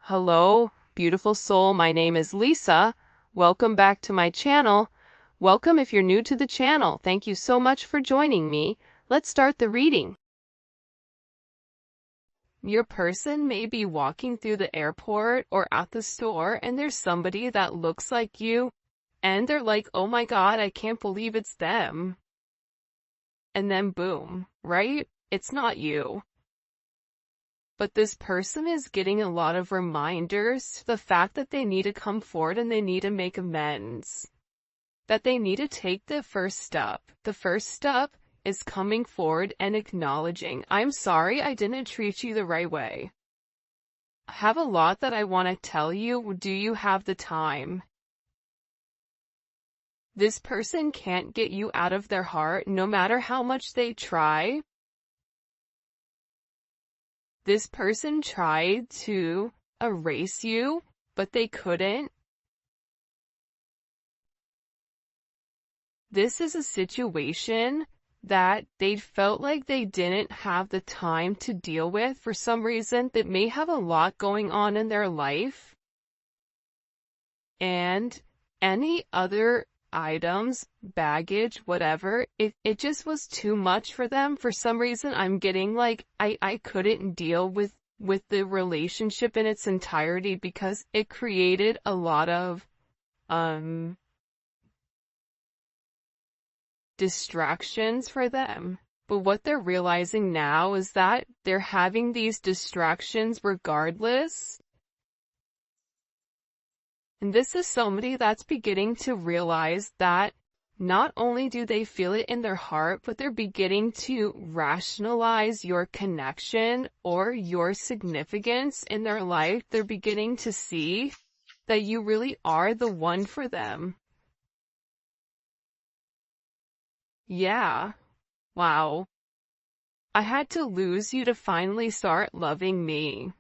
Hello, beautiful soul. My name is Lisa. Welcome back to my channel. Welcome if you're new to the channel. Thank you so much for joining me. Let's start the reading. Your person may be walking through the airport or at the store and there's somebody that looks like you and they're like, oh my God, I can't believe it's them. And then boom, right? It's not you. But this person is getting a lot of reminders to the fact that they need to come forward and they need to make amends. That they need to take the first step. The first step is coming forward and acknowledging, I'm sorry I didn't treat you the right way. I have a lot that I want to tell you. Do you have the time? This person can't get you out of their heart no matter how much they try. This person tried to erase you, but they couldn't. This is a situation that they felt like they didn't have the time to deal with for some reason. That may have a lot going on in their life. And any other items, baggage, whatever, it just was too much for them. For some reason, I'm getting like, I couldn't deal with the relationship in its entirety because it created a lot of, distractions for them. But what they're realizing now is that they're having these distractions regardless. And this is somebody that's beginning to realize that not only do they feel it in their heart, but they're beginning to rationalize your connection or your significance in their life. They're beginning to see that you really are the one for them. Yeah. Wow. I had to lose you to finally start loving me.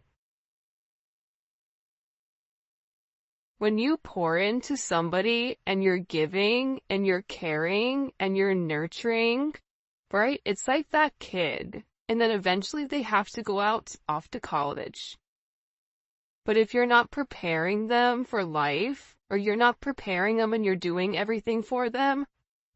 When you pour into somebody and you're giving and you're caring and you're nurturing, right? It's like that kid. And then eventually they have to go out off to college. But if you're not preparing them for life, or you're not preparing them and you're doing everything for them,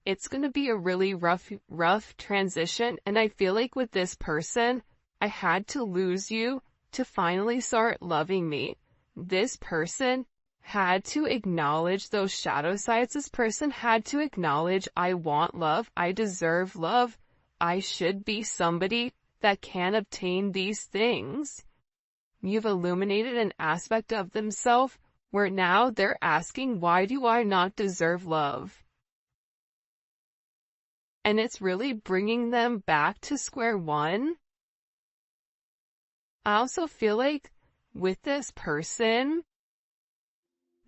it's going to be a really rough transition. And I feel like with this person, I had to lose you to finally start loving me. This person had to acknowledge those shadow sides. This person had to acknowledge, I want love, I deserve love, I should be somebody that can obtain these things. You've illuminated an aspect of themselves where now they're asking, why do I not deserve love? And it's really bringing them back to square one. I also feel like with this person,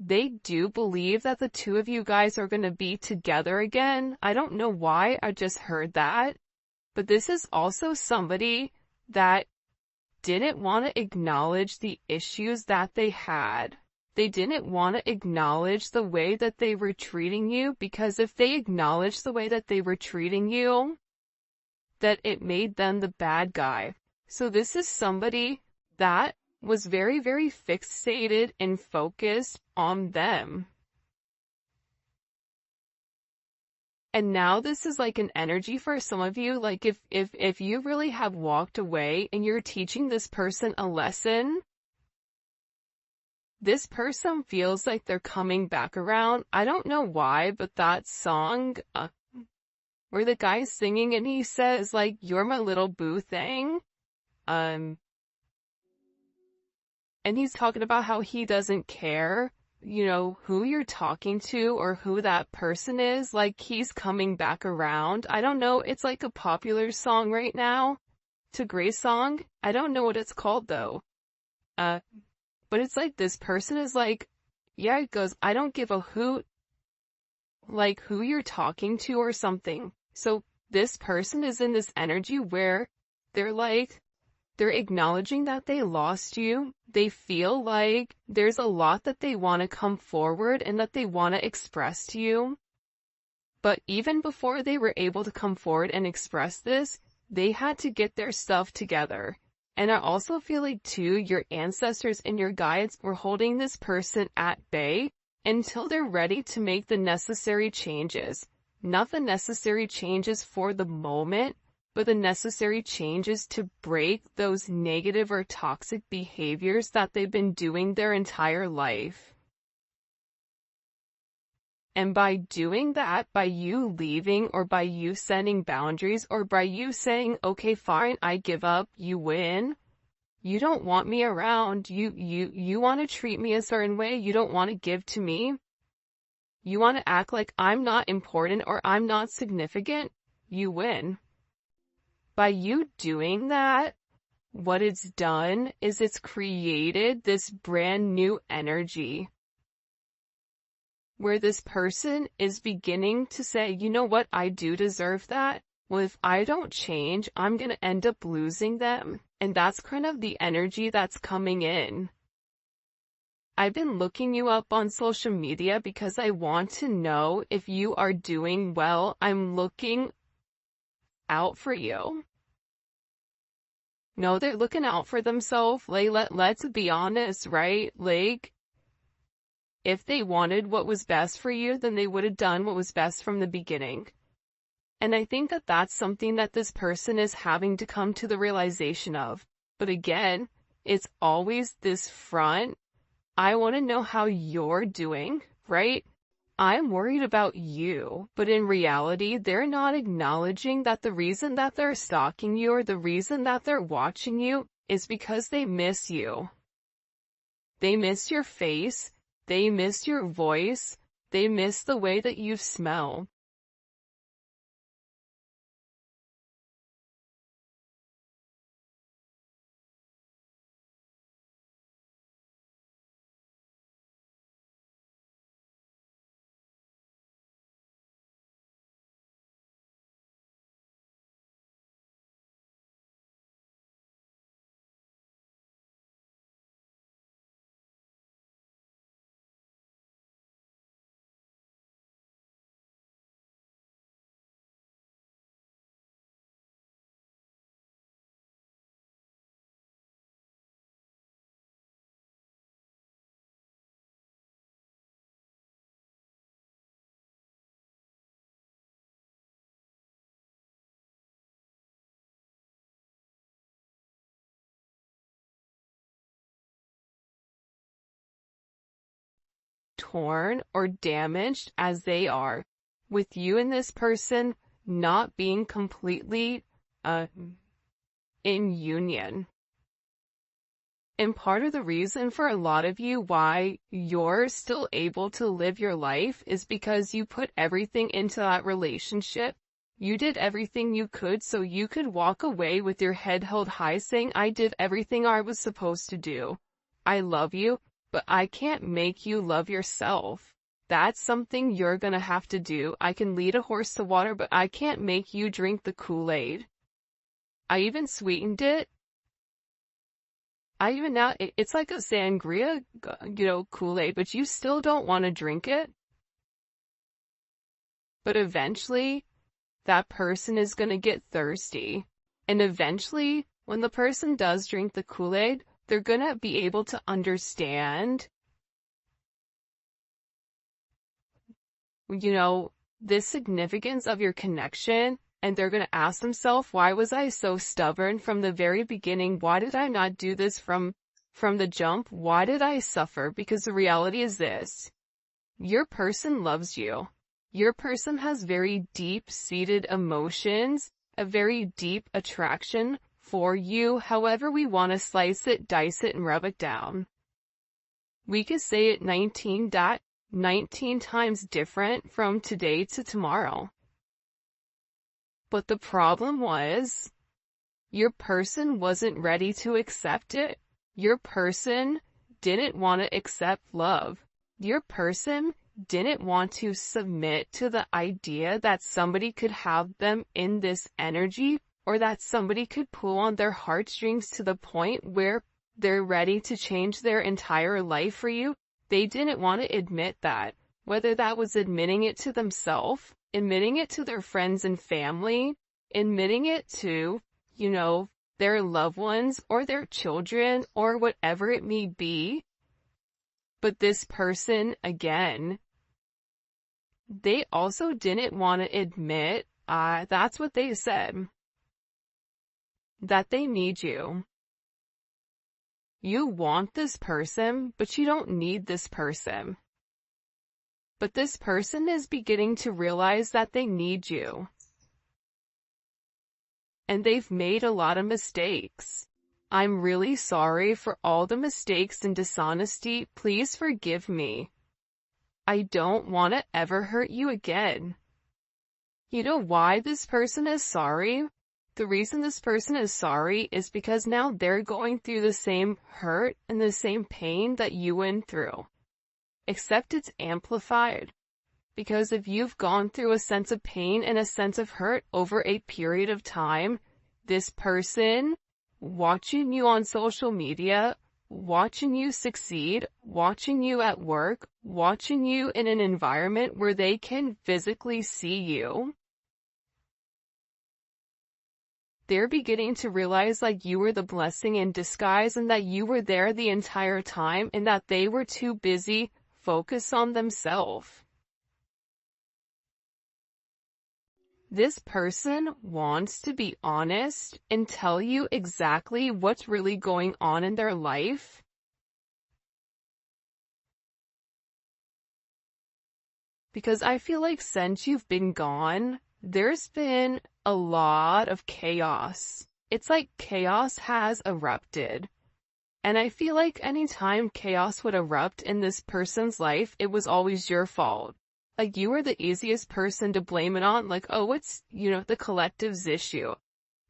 they do believe that the two of you guys are going to be together again. I don't know why, I just heard that. But this is also somebody that didn't want to acknowledge the issues that they had. They didn't want to acknowledge the way that they were treating you, because if they acknowledged the way that they were treating you, that it made them the bad guy. So this is somebody that was very, very fixated and focused on them. And now this is like an energy for some of you, like if you really have walked away and you're teaching this person a lesson, this person feels like they're coming back around. I don't know why, but that song, where the guy's singing and he says like, you're my little boo thing, and he's talking about how he doesn't care, you know, who you're talking to or who that person is. Like, he's coming back around. I don't know. It's like a popular song right now. It's a great song. I don't know what it's called though. But it's like this person is like, yeah, it goes, I don't give a hoot, like who you're talking to or something. So this person is in this energy where they're like, they're acknowledging that they lost you. They feel like there's a lot that they want to come forward and that they want to express to you. But even before they were able to come forward and express this, they had to get their stuff together. And I also feel like too, your ancestors and your guides were holding this person at bay until they're ready to make the necessary changes. Not the necessary changes for the moment, but the necessary changes to break those negative or toxic behaviors that they've been doing their entire life. And by doing that, by you leaving, or by you setting boundaries, or by you saying, okay, fine, I give up, you win. You don't want me around. You want to treat me a certain way. You don't want to give to me. You want to act like I'm not important or I'm not significant. You win. By you doing that, what it's done is it's created this brand new energy where this person is beginning to say, you know what, I do deserve that. Well, if I don't change, I'm going to end up losing them. And that's kind of the energy that's coming in. I've been looking you up on social media because I want to know if you are doing well. I'm looking out for you. No, they're looking out for themselves. Like, let's be honest, right? Like, if they wanted what was best for you, then they would have done what was best from the beginning. And I think that that's something that this person is having to come to the realization of. But again, it's always this front. I want to know how you're doing, right? I'm worried about you, but in reality, they're not acknowledging that the reason that they're stalking you or the reason that they're watching you is because they miss you. They miss your face. They miss your voice. They miss the way that you smell. Torn or damaged as they are, with you and this person not being completely in union. And part of the reason for a lot of you why you're still able to live your life is because you put everything into that relationship. You did everything you could so you could walk away with your head held high saying, I did everything I was supposed to do. I love you, but I can't make you love yourself. That's something you're gonna have to do. I can lead a horse to water, but I can't make you drink the Kool-Aid. I even sweetened it. It's like a sangria, Kool-Aid, but you still don't want to drink it. But eventually, that person is going to get thirsty. And eventually, when the person does drink the Kool-Aid, they're going to be able to understand, the significance of your connection. And they're going to ask themselves, why was I so stubborn from the very beginning? Why did I not do this from the jump? Why did I suffer? Because the reality is this. Your person loves you. Your person has very deep-seated emotions, a very deep attraction for you, however we want to slice it, dice it, and rub it down. We could say it 19 times different from today to tomorrow. But the problem was, your person wasn't ready to accept it. Your person didn't want to accept love. Your person didn't want to submit to the idea that somebody could have them in this energy, or that somebody could pull on their heartstrings to the point where they're ready to change their entire life for you. They didn't want to admit that, whether that was admitting it to themselves, admitting it to their friends and family, admitting it to, their loved ones or their children or whatever it may be. But this person, again, they also didn't want to admit, that's what they said, that they need you. You want this person, but you don't need this person. But this person is beginning to realize that they need you. And they've made a lot of mistakes. I'm really sorry for all the mistakes and dishonesty. Please forgive me. I don't want to ever hurt you again. You know why this person is sorry? The reason this person is sorry is because now they're going through the same hurt and the same pain that you went through. Except it's amplified. Because if you've gone through a sense of pain and a sense of hurt over a period of time, this person, watching you on social media, watching you succeed, watching you at work, watching you in an environment where they can physically see you, they're beginning to realize like you were the blessing in disguise and that you were there the entire time and that they were too busy focused on themselves. This person wants to be honest and tell you exactly what's really going on in their life. Because I feel like since you've been gone, there's been a lot of chaos. It's like chaos has erupted. And I feel like anytime chaos would erupt in this person's life, it was always your fault. Like you were the easiest person to blame it on, like, oh, it's, the collective's issue.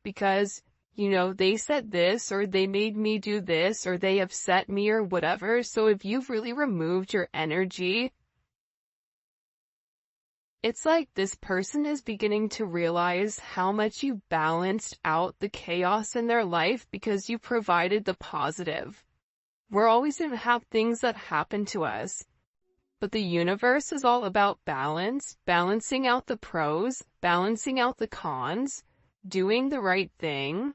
Because, they said this, or they made me do this, or they upset me, or whatever. So if you've really removed your energy, it's like this person is beginning to realize how much you balanced out the chaos in their life because you provided the positive. We're always going to have things that happen to us. But the universe is all about balance, balancing out the pros, balancing out the cons, doing the right thing.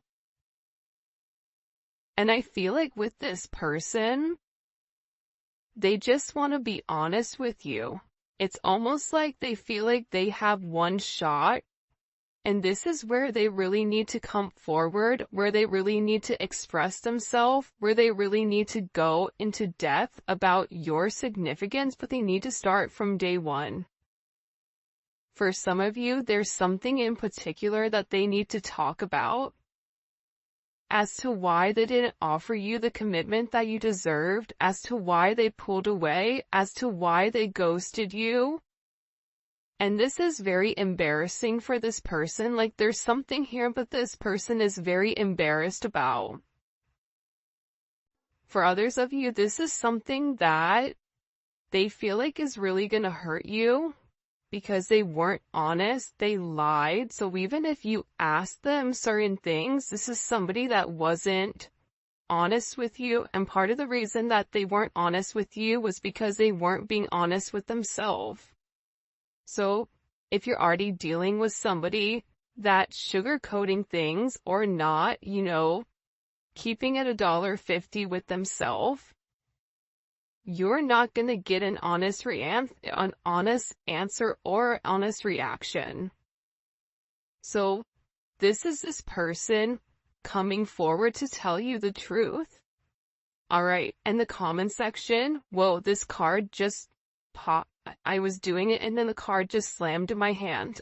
And I feel like with this person, they just want to be honest with you. It's almost like they feel like they have one shot, and this is where they really need to come forward, where they really need to express themselves, where they really need to go into depth about your significance, but they need to start from day one. For some of you, there's something in particular that they need to talk about as to why they didn't offer you the commitment that you deserved, as to why they pulled away, as to why they ghosted you. And this is very embarrassing for this person. Like there's something here, but this person is very embarrassed about. For others of you, this is something that they feel like is really gonna hurt you because they weren't honest, they lied. So even if you asked them certain things, this is somebody that wasn't honest with you. And part of the reason that they weren't honest with you was because they weren't being honest with themselves. So, if you're already dealing with somebody that's sugarcoating things or not, keeping it $1.50 with themselves, you're not going to get an honest answer or honest reaction. So, this is this person coming forward to tell you the truth. Alright, in the comment section, whoa, this card just popped. I was doing it and then the card just slammed in my hand.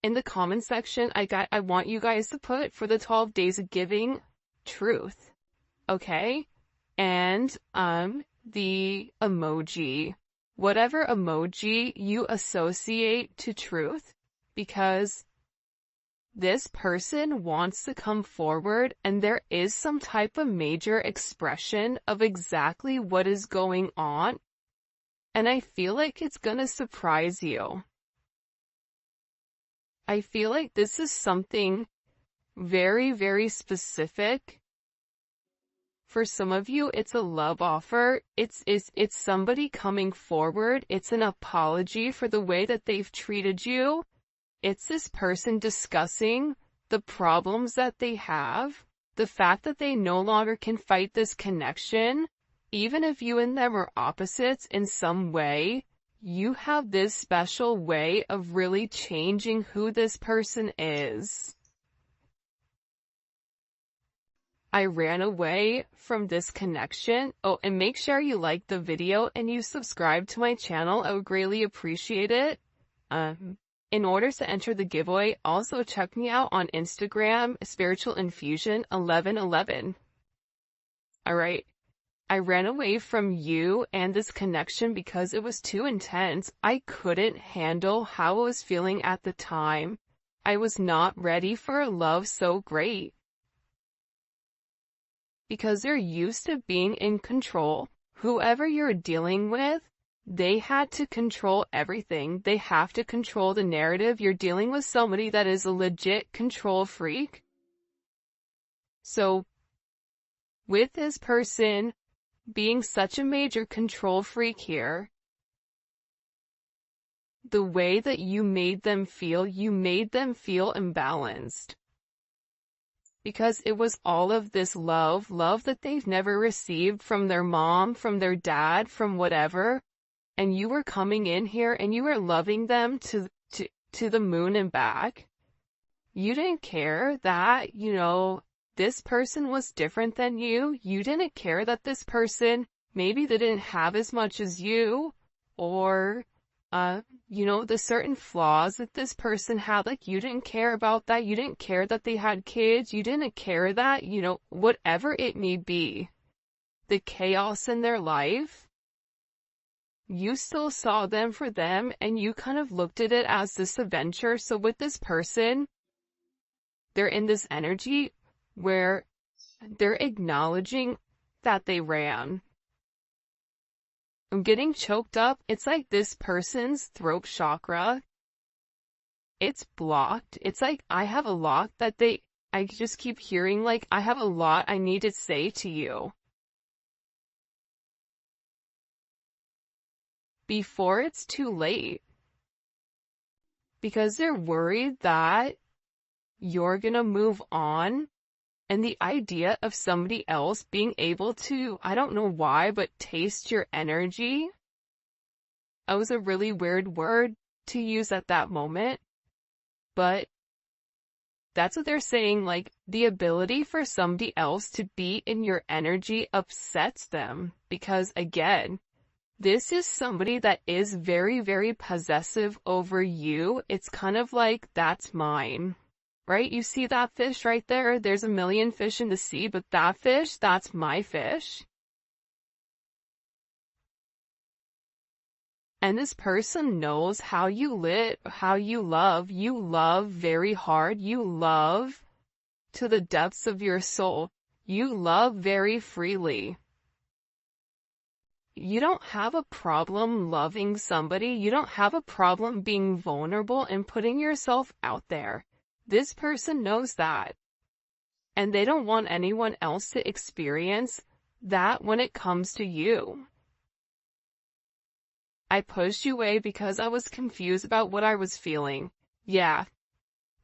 In the comment section, I want you guys to put for the 12 days of giving truth. Okay? And, the emoji. Whatever emoji you associate to truth, because this person wants to come forward and there is some type of major expression of exactly what is going on. And I feel like it's gonna surprise you. I feel like this is something very, very specific. For some of you, it's a love offer. It's somebody coming forward. It's an apology for the way that they've treated you. It's this person discussing the problems that they have. the fact that they no longer can fight this connection, even if you and them are opposites in some way, you have this special way of really changing who this person is. I ran away from this connection. Oh, and make sure you like the video and you subscribe to my channel. I would greatly appreciate it. In order to enter the giveaway, also check me out on Instagram, Spiritual Infusion 1111. Alright. I ran away from you and this connection because it was too intense. I couldn't handle how I was feeling at the time. I was not ready for a love so great. Because they're used to being in control. Whoever you're dealing with, they had to control everything. They have to control the narrative. You're dealing with somebody that is a legit control freak. So, with this person being such a major control freak here, the way that you made them feel imbalanced. Because it was all of this love that they've never received from their mom, from their dad, from whatever. And you were coming in here and you were loving them to the moon and back. You didn't care that, this person was different than you. You didn't care that this person, maybe they didn't have as much as you, or, the certain flaws that this person had, like, you didn't care about that. You didn't care that they had kids. You didn't care that, whatever it may be, the chaos in their life, you still saw them for them, and you kind of looked at it as this adventure. So with this person, they're in this energy where they're acknowledging that they ran. I'm getting choked up. It's like this person's throat chakra, it's blocked. It's like I have a lot that I just keep hearing, like, I have a lot I need to say to you before it's too late. Because they're worried that you're gonna move on. And the idea of somebody else being able to, I don't know why, but taste your energy. That was a really weird word to use at that moment. But that's what they're saying, like, the ability for somebody else to be in your energy upsets them. Because again, this is somebody that is very, very possessive over you. It's kind of like, that's mine. Right? You see that fish right there? There's a million fish in the sea, but that fish, that's my fish. And this person knows how you how you love. You love very hard. You love to the depths of your soul. You love very freely. You don't have a problem loving somebody. You don't have a problem being vulnerable and putting yourself out there. This person knows that. And they don't want anyone else to experience that when it comes to you. I pushed you away because I was confused about what I was feeling. Yeah.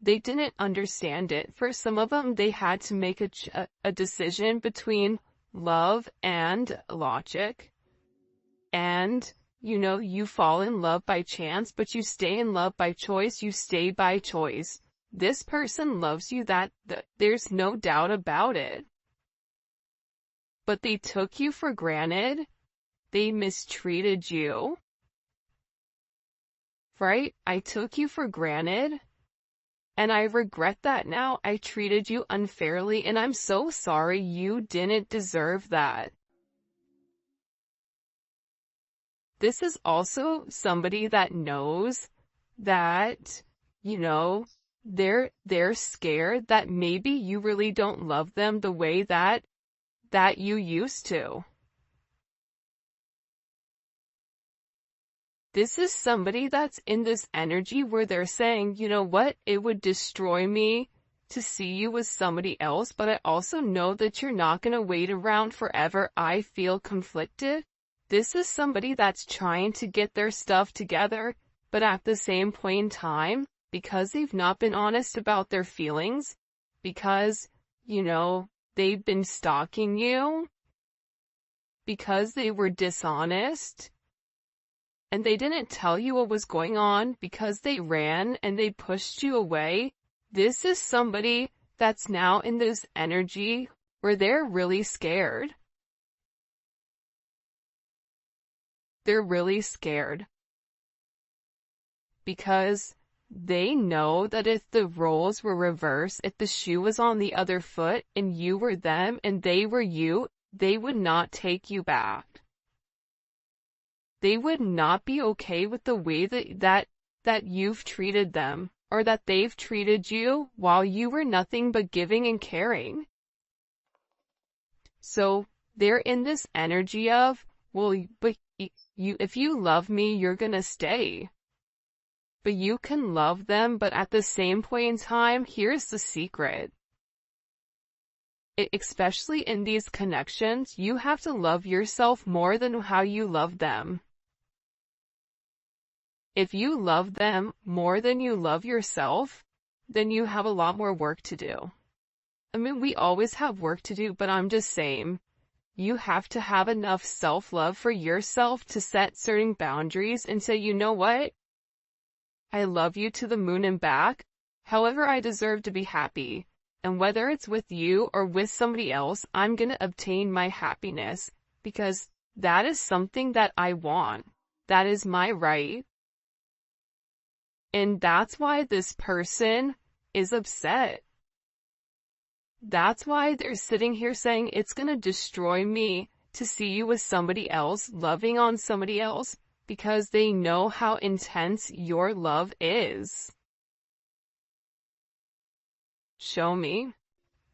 They didn't understand it. For some of them, they had to make a decision between love and logic. And, you fall in love by chance, but you stay in love by choice. You stay by choice. This person loves you, there's no doubt about it. But they took you for granted. They mistreated you. Right? I took you for granted. And I regret that now. I treated you unfairly, and I'm so sorry. You didn't deserve that. This is also somebody that knows that, they're scared that maybe you really don't love them the way that you used to. This is somebody that's in this energy where they're saying, you know what, it would destroy me to see you with somebody else, but I also know that you're not going to wait around forever. I feel conflicted. This is somebody that's trying to get their stuff together, but at the same point in time, because they've not been honest about their feelings, because, they've been stalking you because they were dishonest and they didn't tell you what was going on because they ran and they pushed you away. This is somebody that's now in this energy where they're really scared. They're really scared because they know that if the roles were reversed, if the shoe was on the other foot and you were them and they were you, they would not take you back. They would not be okay with the way that you've treated them or that they've treated you while you were nothing but giving and caring. So they're in this energy of, well, but if you love me, you're gonna stay. But you can love them, but at the same point in time, here's the secret. Especially in these connections, you have to love yourself more than how you love them. If you love them more than you love yourself, then you have a lot more work to do. I mean, we always have work to do, but I'm just saying, you have to have enough self-love for yourself to set certain boundaries and say, you know what? I love you to the moon and back. However, I deserve to be happy. And whether it's with you or with somebody else, I'm going to obtain my happiness because that is something that I want. That is my right. And that's why this person is upset. That's why they're sitting here saying it's going to destroy me to see you with somebody else, loving on somebody else, because they know how intense your love is. Show me.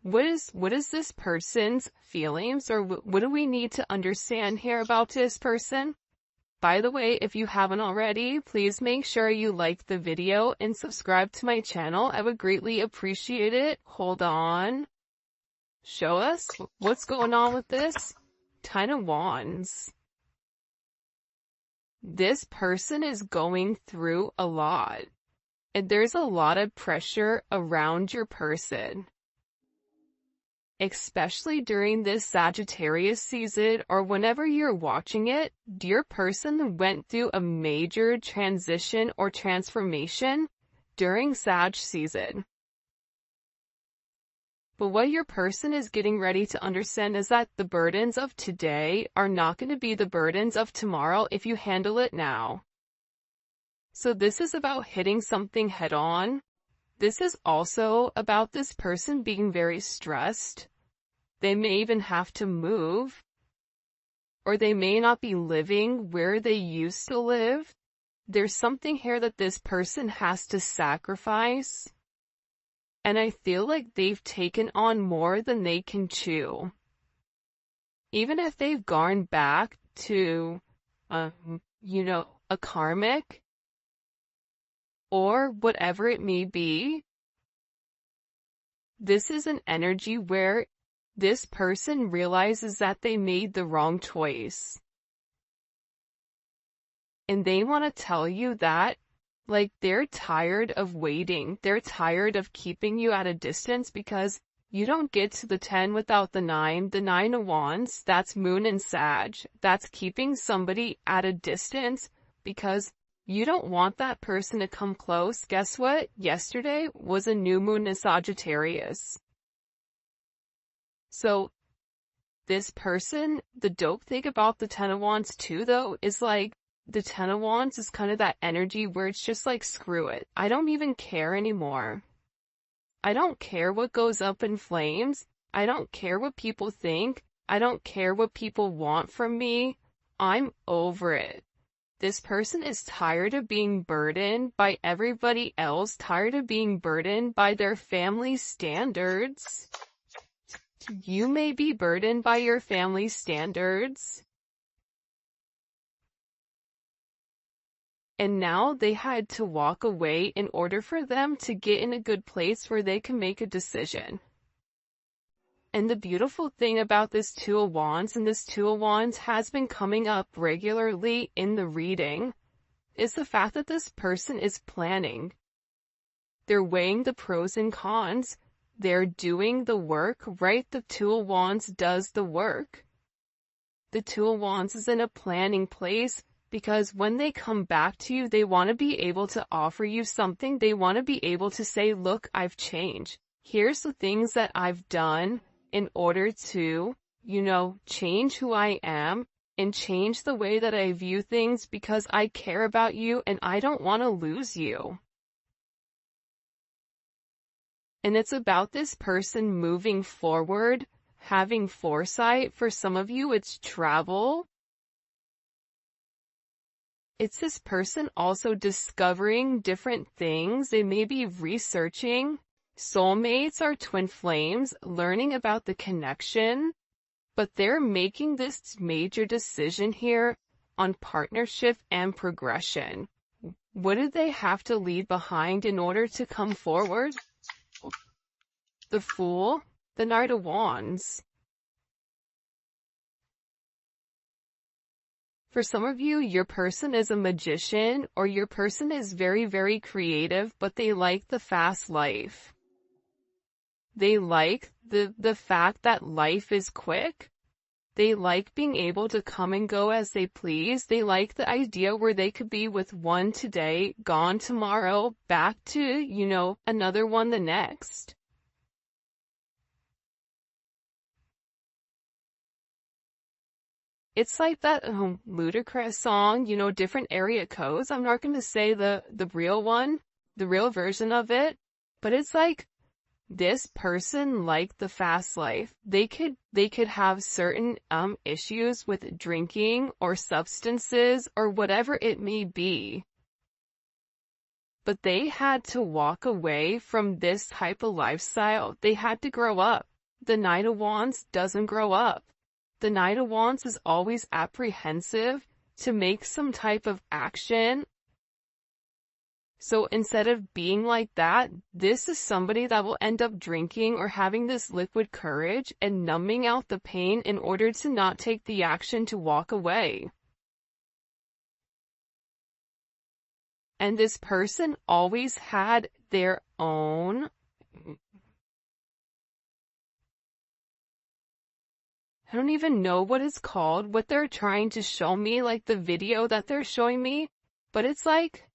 What is this person's feelings, or what do we need to understand here about this person? By the way, if you haven't already, please make sure you like the video and subscribe to my channel. I would greatly appreciate it. Hold on. Show us what's going on with this. 10 of Wands. This person is going through a lot. And there's a lot of pressure around your person. Especially during this Sagittarius season or whenever you're watching it, your person went through a major transition or transformation during Sag season. But what your person is getting ready to understand is that the burdens of today are not going to be the burdens of tomorrow if you handle it now. So this is about hitting something head on. This is also about this person being very stressed. They may even have to move, or they may not be living where they used to live. There's something here that this person has to sacrifice. And I feel like they've taken on more than they can chew. Even if they've gone back to, a karmic, or whatever it may be, this is an energy where this person realizes that they made the wrong choice. And they want to tell you that, like, they're tired of waiting. They're tired of keeping you at a distance because you don't get to the 10 without the 9. The 9 of Wands, that's Moon and Sag. That's keeping somebody at a distance because you don't want that person to come close. Guess what? Yesterday was a new moon in Sagittarius. So this person, the dope thing about the 10 of Wands too, though, is like, the 10 of Wands is kind of that energy where it's just like, screw it. I don't even care anymore. I don't care what goes up in flames. I don't care what people think. I don't care what people want from me. I'm over it. This person is tired of being burdened by everybody else, tired of being burdened by their family standards. You may be burdened by your family standards. And now they had to walk away in order for them to get in a good place where they can make a decision. And the beautiful thing about this 2 of Wands, and this 2 of Wands has been coming up regularly in the reading, is the fact that this person is planning. They're weighing the pros and cons. they're doing the work, right? The Two of Wands does the work. The Two of Wands is in a planning place because when they come back to you, they want to be able to offer you something. They want to be able to say, look, I've changed. Here's the things that I've done in order to, change who I am and change the way that I view things because I care about you and I don't want to lose you. And it's about this person moving forward, having foresight. For some of you, it's travel. It's this person also discovering different things. They may be researching. Soulmates are twin flames, learning about the connection. But they're making this major decision here on partnership and progression. What do they have to leave behind in order to come forward? The Fool, the Knight of Wands. For some of you, your person is a magician, or your person is very, very creative, but they like the fast life. They like the fact that life is quick. They like being able to come and go as they please. They like the idea where they could be with one today, gone tomorrow, back to, another one the next. It's like that ludicrous song, different area codes. I'm not going to say the real one, the real version of it, but it's like this person liked the fast life. They could have certain issues with drinking or substances or whatever it may be. But they had to walk away from this type of lifestyle. They had to grow up. The Knight of Wands doesn't grow up. The Knight of Wands is always apprehensive to make some type of action. So instead of being like that, this is somebody that will end up drinking or having this liquid courage and numbing out the pain in order to not take the action to walk away. And this person always had their own I don't even know what it's called, what they're trying to show me, like the video that they're showing me, but it's like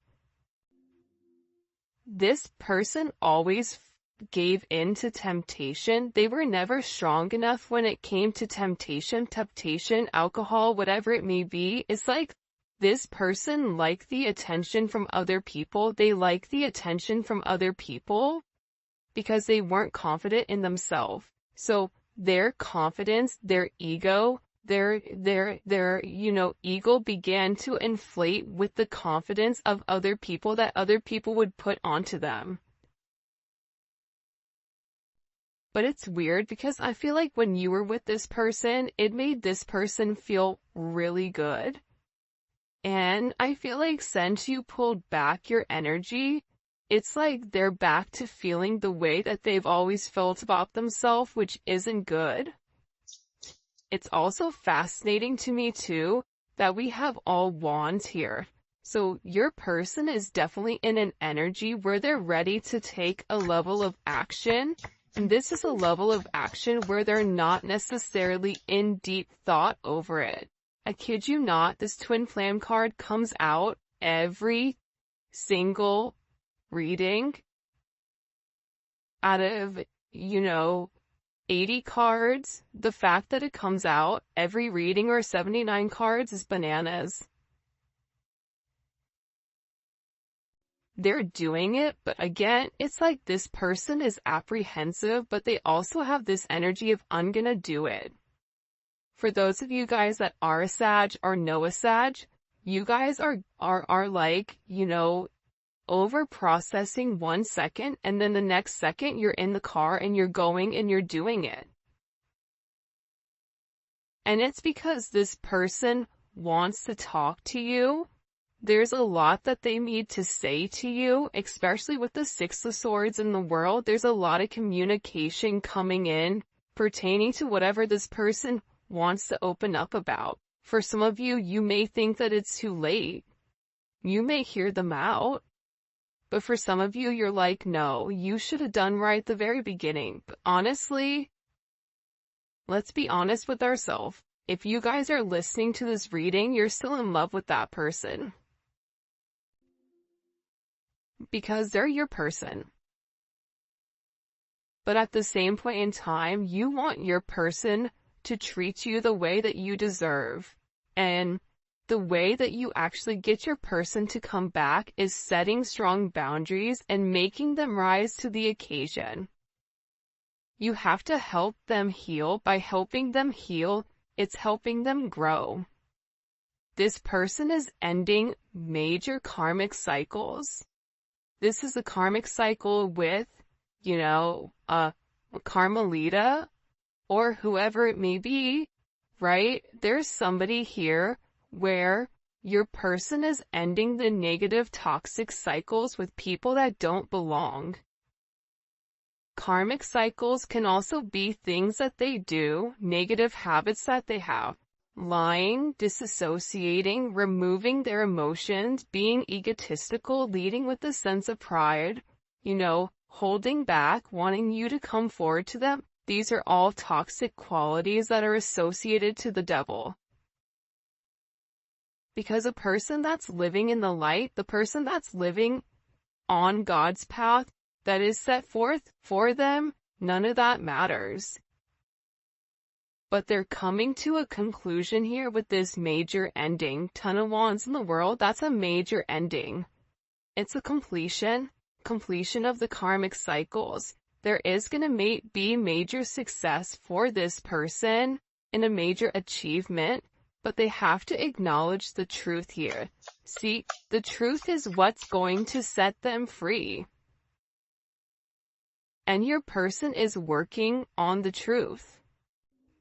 this person always gave in to temptation. They were never strong enough when it came to temptation, alcohol, whatever it may be. It's like this person liked the attention from other people. They like the attention from other people because they weren't confident in themselves. So their confidence, their ego, their ego began to inflate with the confidence of other people that other people would put onto them. But it's weird because I feel like when you were with this person, it made this person feel really good. And I feel like since you pulled back your energy, it's like they're back to feeling the way that they've always felt about themselves, which isn't good. It's also fascinating to me too that we have all wands here. So your person is definitely in an energy where they're ready to take a level of action. And this is a level of action where they're not necessarily in deep thought over it. I kid you not, this twin flame card comes out every single reading out of, 80 cards. The fact that it comes out every reading or 79 cards is bananas. They're doing it, but again, it's like this person is apprehensive, but they also have this energy of, I'm gonna do it. For those of you guys that are a Sag or know a Sag, you guys are like, over processing 1 second, and then the next second you're in the car and you're going and you're doing it. And it's because this person wants to talk to you. There's a lot that they need to say to you, especially with the Six of Swords in the world. There's a lot of communication coming in pertaining to whatever this person wants to open up about. For some of you, you may think that it's too late. You may hear them out. But for some of you, you're like, no, you should have done right at the very beginning. But honestly, let's be honest with ourselves. If you guys are listening to this reading, you're still in love with that person. Because they're your person. But at the same point in time, you want your person to treat you the way that you deserve. And the way that you actually get your person to come back is setting strong boundaries and making them rise to the occasion. You have to help them heal. By helping them heal, it's helping them grow. This person is ending major karmic cycles. This is a karmic cycle with, Carmelita or whoever it may be, right? There's somebody here where your person is ending the negative toxic cycles with people that don't belong. Karmic cycles can also be things that they do, negative habits that they have. Lying, disassociating, removing their emotions, being egotistical, leading with a sense of pride, holding back, wanting you to come forward to them. These are all toxic qualities that are associated to the devil. Because a person that's living in the light, the person that's living on God's path that is set forth for them, none of that matters. But they're coming to a conclusion here with this major ending. Ton of Wands in the world, that's a major ending. It's a completion of the karmic cycles. There is going to be major success for this person and a major achievement, but they have to acknowledge the truth here. See, the truth is what's going to set them free. And your person is working on the truth.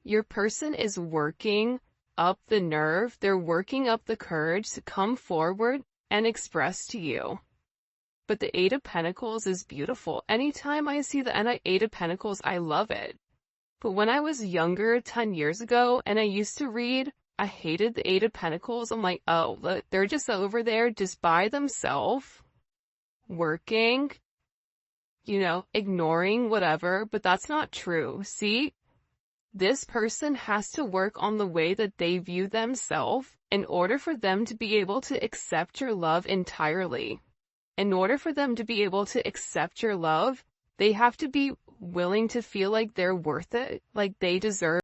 Your person is working up the nerve. They're working up the courage to come forward and express to you. But the Eight of Pentacles is beautiful. Anytime I see the Eight of Pentacles, I love it. But when I was younger, 10 years ago, and I used to read, I hated the Eight of Pentacles. I'm like, oh, look, they're just over there just by themselves, working, ignoring whatever. But that's not true. See, this person has to work on the way that they view themselves in order for them to be able to accept your love entirely. In order for them to be able to accept your love, they have to be willing to feel like they're worth it, like they deserve